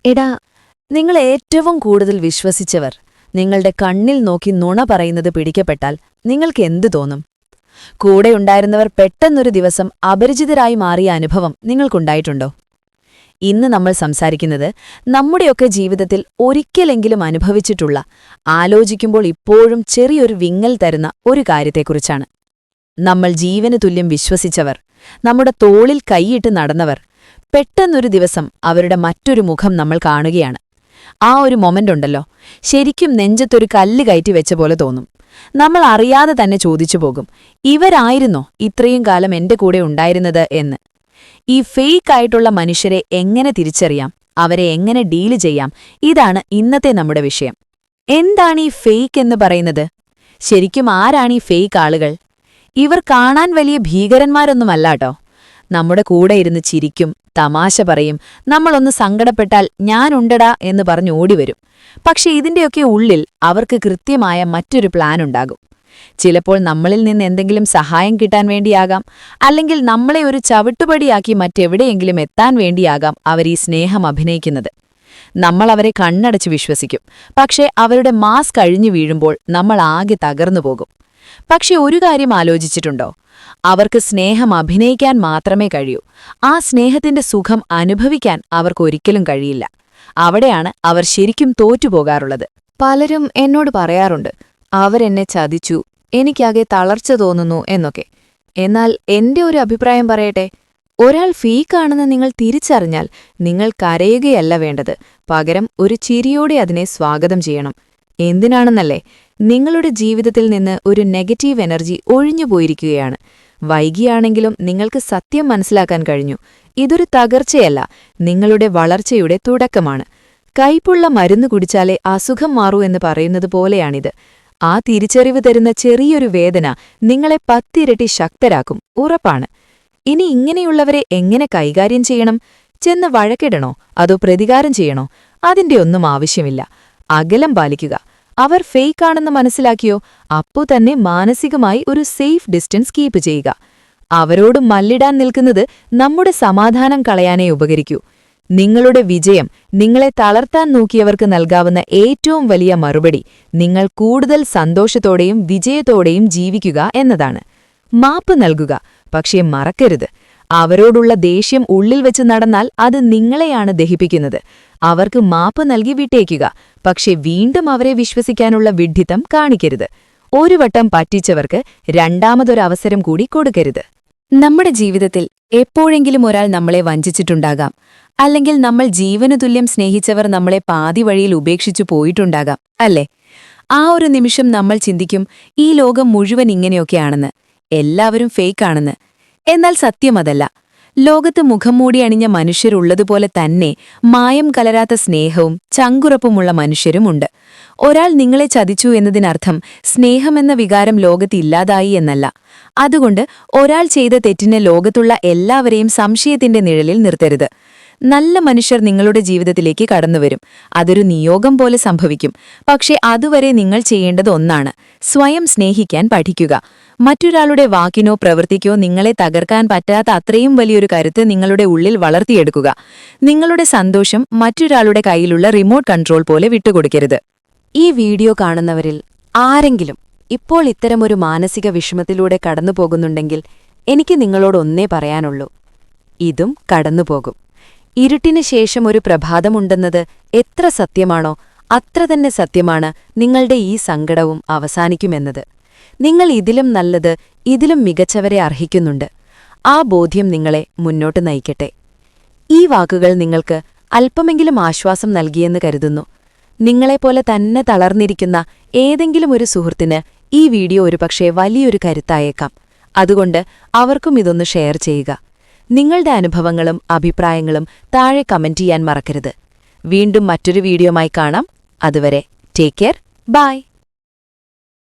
എടാ, നിങ്ങൾ ഏറ്റവും കൂടുതൽ വിശ്വസിച്ചവർ നിങ്ങളുടെ കണ്ണിൽ നോക്കി നുണ പറയുന്നത് പിടിക്കപ്പെട്ടാൽ നിങ്ങൾക്ക് എന്തു തോന്നും? കൂടെയുണ്ടായിരുന്നവർ പെട്ടെന്നൊരു ദിവസം അപരിചിതരായി മാറിയ അനുഭവം നിങ്ങൾക്കുണ്ടായിട്ടുണ്ടോ? ഇന്ന് നമ്മൾ സംസാരിക്കുന്നത് നമ്മുടെയൊക്കെ ജീവിതത്തിൽ ഒരിക്കലെങ്കിലും അനുഭവിച്ചിട്ടുള്ള, ആലോചിക്കുമ്പോൾ ഇപ്പോഴും ചെറിയൊരു വിങ്ങൽ തരുന്ന ഒരു കാര്യത്തെക്കുറിച്ചാണ്. നമ്മൾ ജീവന് തുല്യം വിശ്വസിച്ചവർ, നമ്മുടെ തോളിൽ കൈയിട്ട് നടന്നവർ, പെട്ടെന്നൊരു ദിവസം അവരുടെ മറ്റൊരു മുഖം നമ്മൾ കാണുകയാണ്. ആ ഒരു മൊമെന്റുണ്ടല്ലോ, ശരിക്കും നെഞ്ചത്തൊരു കല്ല് കയറ്റി വെച്ച പോലെ തോന്നും. നമ്മൾ അറിയാതെ തന്നെ ചോദിച്ചു പോകും, ഇവരായിരുന്നോ ഇത്രയും കാലം എന്റെ കൂടെ ഉണ്ടായിരുന്നത് എന്ന്. ഈ ഫേക്കായിട്ടുള്ള മനുഷ്യരെ എങ്ങനെ തിരിച്ചറിയാം, അവരെ എങ്ങനെ ഡീല് ചെയ്യാം, ഇതാണ് ഇന്നത്തെ നമ്മുടെ വിഷയം. എന്താണ് ഈ ഫേക്ക് എന്ന് പറയുന്നത്? ശരിക്കും ആരാണ് ഈ ഫേക്ക് ആളുകൾ? ഇവർ കാണാൻ വലിയ ഭീകരന്മാരൊന്നുമല്ലാട്ടോ. നമ്മുടെ കൂടെ ഇരുന്ന് ചിരിക്കും, തമാശ പറയും, നമ്മളൊന്ന് സങ്കടപ്പെട്ടാൽ ഞാനുണ്ടടാ എന്ന് പറഞ്ഞ് ഓടിവരും. പക്ഷെ ഇതിന്റെയൊക്കെ ഉള്ളിൽ അവർക്ക് കൃത്യമായ മറ്റൊരു പ്ലാനുണ്ടാകും. ചിലപ്പോൾ നമ്മളിൽ നിന്ന് എന്തെങ്കിലും സഹായം കിട്ടാൻ വേണ്ടിയാകാം, അല്ലെങ്കിൽ നമ്മളെ ഒരു ചവിട്ടുപടിയാക്കി മറ്റെവിടെയെങ്കിലും എത്താൻ വേണ്ടിയാകാം അവർ ഈ സ്നേഹം അഭിനയിക്കുന്നത്. നമ്മൾ അവരെ കണ്ണടച്ച് വിശ്വസിക്കും, പക്ഷേ അവരുടെ മാസ് കഴിഞ്ഞു വീഴുമ്പോൾ നമ്മൾ ആകെ തകർന്നു പോകും. പക്ഷെ ഒരു കാര്യം ആലോചിച്ചിട്ടുണ്ടോ? അവർക്ക് സ്നേഹം അഭിനയിക്കാൻ മാത്രമേ കഴിയൂ. ആ സ്നേഹത്തിന്റെ സുഖം അനുഭവിക്കാൻ അവർക്കൊരിക്കലും കഴിയില്ല. അവിടെയാണ് അവർ ശരിക്കും തോറ്റുപോകാറുള്ളത്. പലരും എന്നോട് പറയാറുണ്ട്, അവരെന്നെ ചതിച്ചു, എനിക്കാകെ തളർച്ച തോന്നുന്നു എന്നൊക്കെ. എന്നാൽ എന്റെ ഒരു അഭിപ്രായം പറയട്ടെ, ഒരാൾ ഫേക്കാണെന്ന് നിങ്ങൾ തിരിച്ചറിഞ്ഞാൽ നിങ്ങൾ കരയുകയല്ല വേണ്ടത്, പകരം ഒരു ചിരിയോടെ അതിനെ സ്വാഗതം ചെയ്യണം. എന്തിനാണെന്നല്ലേ? നിങ്ങളുടെ ജീവിതത്തിൽ നിന്ന് ഒരു നെഗറ്റീവ് എനർജി ഒഴിഞ്ഞുപോയിരിക്കുകയാണ്. വൈകിയാണെങ്കിലും നിങ്ങൾക്ക് സത്യം മനസ്സിലാക്കാൻ കഴിഞ്ഞു. ഇതൊരു തകർച്ചയല്ല, നിങ്ങളുടെ വളർച്ചയുടെ തുടക്കമാണ്. കൈപ്പുള്ള മരുന്ന് കുടിച്ചാലേ അസുഖം മാറൂ എന്ന് പറയുന്നത് പോലെയാണിത്. ആ തിരിച്ചറിവ് തരുന്ന ചെറിയൊരു വേദന നിങ്ങളെ 10 ഇരട്ടി ശക്തരാക്കും, ഉറപ്പാണ്. ഇനി ഇങ്ങനെയുള്ളവരെ എങ്ങനെ കൈകാര്യം ചെയ്യണം? ചെന്ന് വഴക്കിടണോ, അതോ പ്രതികാരം ചെയ്യണോ? അതിന്റെ ഒന്നും ആവശ്യമില്ല. അകലം പാലിക്കുക. അവർ ഫേക്കാണെന്ന് മനസ്സിലാക്കിയോ, അപ്പോ തന്നെ മാനസികമായി ഒരു സേഫ് ഡിസ്റ്റൻസ് കീപ്പ് ചെയ്യുക. അവരോട് മല്ലിടാൻ നിൽക്കുന്നത് നമ്മുടെ സമാധാനം കളയാനേ ഉപകരിക്കൂ. നിങ്ങളുടെ വിജയം നിങ്ങളെ തളർത്താൻ നോക്കിയവർക്ക് നൽകാവുന്ന ഏറ്റവും വലിയ മറുപടി നിങ്ങൾ കൂടുതൽ സന്തോഷത്തോടെയും വിജയത്തോടെയും ജീവിക്കുക എന്നതാണ്. മാപ്പ് നൽകുക, പക്ഷേ മറക്കരുത്, അവരോടുള്ള ദേഷ്യം ഉള്ളിൽ വെച്ച് നടന്നാൽ അത് നിങ്ങളെയാണ് ദഹിപ്പിക്കുന്നത്. അവർക്ക് മാപ്പ് നൽകി വിട്ടേക്കുക, പക്ഷെ വീണ്ടും അവരെ വിശ്വസിക്കാനുള്ള വിഡ്ഢിത്തം കാണിക്കരുത്. ഒരു വട്ടം പറ്റിച്ചവർക്ക് രണ്ടാമതൊരവസരം കൂടി കൊടുക്കരുത്. നമ്മുടെ ജീവിതത്തിൽ എപ്പോഴെങ്കിലും ഒരാൾ നമ്മളെ വഞ്ചിച്ചിട്ടുണ്ടാകാം, അല്ലെങ്കിൽ നമ്മൾ ജീവനു തുല്യം സ്നേഹിച്ചവർ നമ്മളെ പാതി വഴിയിൽ ഉപേക്ഷിച്ചു പോയിട്ടുണ്ടാകാം, അല്ലേ? ആ ഒരു നിമിഷം നമ്മൾ ചിന്തിക്കും, ഈ ലോകം മുഴുവൻ ഇങ്ങനെയൊക്കെയാണെന്ന്, എല്ലാവരും ഫേക്കാണെന്ന്. എന്നാൽ സത്യമതല്ല. ലോകത്ത് മുഖം മൂടി അണിഞ്ഞ മനുഷ്യരുള്ളതുപോലെ തന്നെ മായം കലരാത്ത സ്നേഹവും ചങ്കുറപ്പുമുള്ള മനുഷ്യരുമുണ്ട്. ഒരാൾ നിങ്ങളെ ചതിച്ചു എന്നതിനർത്ഥം സ്നേഹമെന്ന വികാരം ലോകത്ത് ഇല്ലാതായി എന്നല്ല. അതുകൊണ്ട് ഒരാൾ ചെയ്ത തെറ്റിന് ലോകത്തുള്ള എല്ലാവരെയും സംശയത്തിന്റെ നിഴലിൽ നിർത്തരുത്. നല്ല മനുഷ്യർ നിങ്ങളുടെ ജീവിതത്തിലേക്ക് കടന്നുവരും. അതൊരു നിയോഗം പോലെ സംഭവിക്കും. പക്ഷേ അതുവരെ നിങ്ങൾ ചെയ്യേണ്ടത് ഒന്നാണ്: സ്വയം സ്നേഹിക്കാൻ പഠിക്കുക. മറ്റൊരാളുടെ വാക്കിനോ പ്രവൃത്തിക്കോ നിങ്ങളെ തകർക്കാൻ പറ്റാത്ത അത്രയും വലിയൊരു കരുത്ത് നിങ്ങളുടെ ഉള്ളിൽ വളർത്തിയെടുക്കുക. നിങ്ങളുടെ സന്തോഷം മറ്റൊരാളുടെ കയ്യിലുള്ള റിമോട്ട് കൺട്രോൾ പോലെ വിട്ടുകൊടുക്കരുത്. ഈ വീഡിയോ കാണുന്നവരിൽ ആരെങ്കിലും ഇപ്പോൾ ഇത്തരമൊരു മാനസിക വിഷമത്തിലൂടെ കടന്നുപോകുന്നുണ്ടെങ്കിൽ എനിക്ക് നിങ്ങളോടൊന്നേ പറയാനുള്ളൂ: ഇതും കടന്നുപോകും. ഇരുട്ടിന് ശേഷം ഒരു പ്രഭാതമുണ്ടെന്നത് എത്ര സത്യമാണോ അത്ര തന്നെ സത്യമാണ് നിങ്ങളുടെ ഈ സങ്കടവും അവസാനിക്കുമെന്നത്. നിങ്ങൾ ഇതിലും നല്ലത്, ഇതിലും മികച്ചവരെ അർഹിക്കുന്നുണ്ട്. ആ ബോധ്യം നിങ്ങളെ മുന്നോട്ട് നയിക്കട്ടെ. ഈ വാക്കുകൾ നിങ്ങൾക്ക് അല്പമെങ്കിലും ആശ്വാസം നൽകിയെന്ന് കരുതുന്നു. നിങ്ങളെപ്പോലെ തന്നെ തളർന്നിരിക്കുന്ന ഏതെങ്കിലും ഒരു സുഹൃത്തിന് ഈ വീഡിയോ ഒരുപക്ഷെ വലിയൊരു കരുത്തായേക്കാം. അതുകൊണ്ട് അവർക്കും ഇതൊന്ന് ഷെയർ ചെയ്യുക. നിങ്ങളുടെ അനുഭവങ്ങളും അഭിപ്രായങ്ങളും താഴെ കമന്റ് ചെയ്യാൻ മറക്കരുത്. വീണ്ടും മറ്റൊരു വീഡിയോമായി കാണാം. അതുവരെ ടേക്ക് കെയർ, ബൈ.